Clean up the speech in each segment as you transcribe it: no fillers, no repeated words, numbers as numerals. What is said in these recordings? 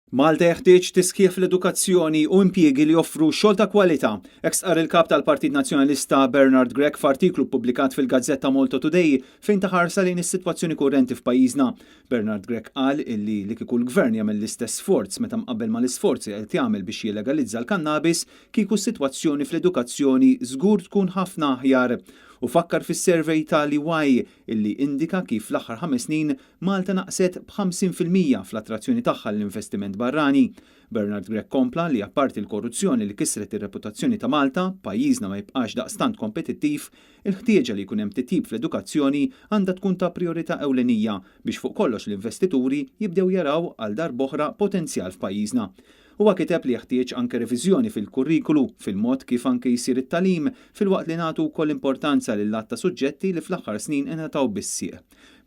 Malta jeħtieġ tisħiħ fl-edukazzjoni u impjiegi li joffru xogħol ta' kwalità. Hekk stqarr il-kap tal-Partit Nazzjonalista Bernard Grech f'artiklu ppubblikat fil-Gazzetta Malta Today fejn taħarsa lejn is-sitwazzjoni kurrenti f'pajjiżna. Bernard Grech qal li kieku l-Gvern jagħmel l-istess sforz meta mqabbel mal-isforzi qed jagħmel biex jilegalizza l-kannabis kieku s-sitwazzjoni fl-edukazzjoni żgur tkun ħafna aħjar. U fakkar fis-survey tal-EY illi indika kif fl-aħħar 5 snin Malta naqset b'50% fl-attrazzjoni tagħha l-investiment barrani. Bernard Grech kompla li apparti l-korruzzjoni li kisret ir-reputazzjoni ta' Malta, pajjiżna ma jibqax daqstant kompetittiv, il-ħtieġa li jkun hemm titjib fl-edukazzjoni għandha tkun ta' priorità ewlenija biex fuq kollox l-investituri jibdew jaraw għal darb'oħra potenzjal f'pajjiżna. Huwa kiteb li jeħtieġ anke reviżjoni fil-kurrikulu fil-mod kif anke jsir it-tagħlim filwaqt li nagħtu wkoll importanza lil lat ta' suġġetti li fl-aħħar snin ingħataw bis-sieq.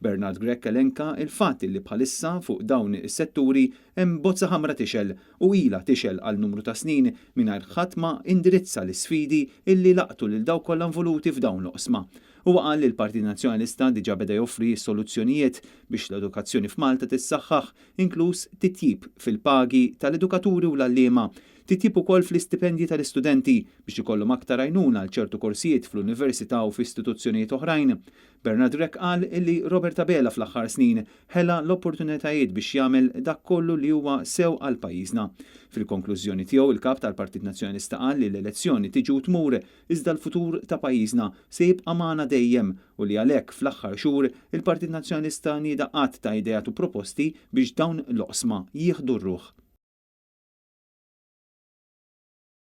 Bernard Grech elenka il-fatt li bħalissa fuq dawn is-setturi hemm bozza ħamra tixel u ilha tixel għal numru ta' snin mingħajr ħadd ma indirizza l-isfidi illi laqtu lil dawk kollha involuti f'dawn l-oqsma. Huwa qal li l-Partit Nazzjonalista diġà beda joffri soluzzjonijiet biex l-edukazzjoni f'Malta tissaħħaħ, inkluż titjib fil-pagi tal-edukaturi u l-għalliema, titjib ukoll fl-istipendji tal-istudenti biex ikollhom aktar għajnuna għal ċertu korsijiet fl-università u f'istituzzjonijiet oħrajn. Bernard Grech qal li Robert Abela fl-aħħar snin ħela l-opportunitajiet biex jagħmel dak kollu li huwa sew għal pajjiżna. Fil-konklużjoni tiegħu il-kap tal-Partit Nazzjonalista qal li l-elezzjoni tiġi u tmur iżda l-futur ta' pajjiżna se jibqa' magħna dejjem u li għalhekk fl-aħħar xhur il-Partit Nazzjonalista nieda qatt ta' ideat u proposti biex dawn l-oqsma jieħdu r-ruħ.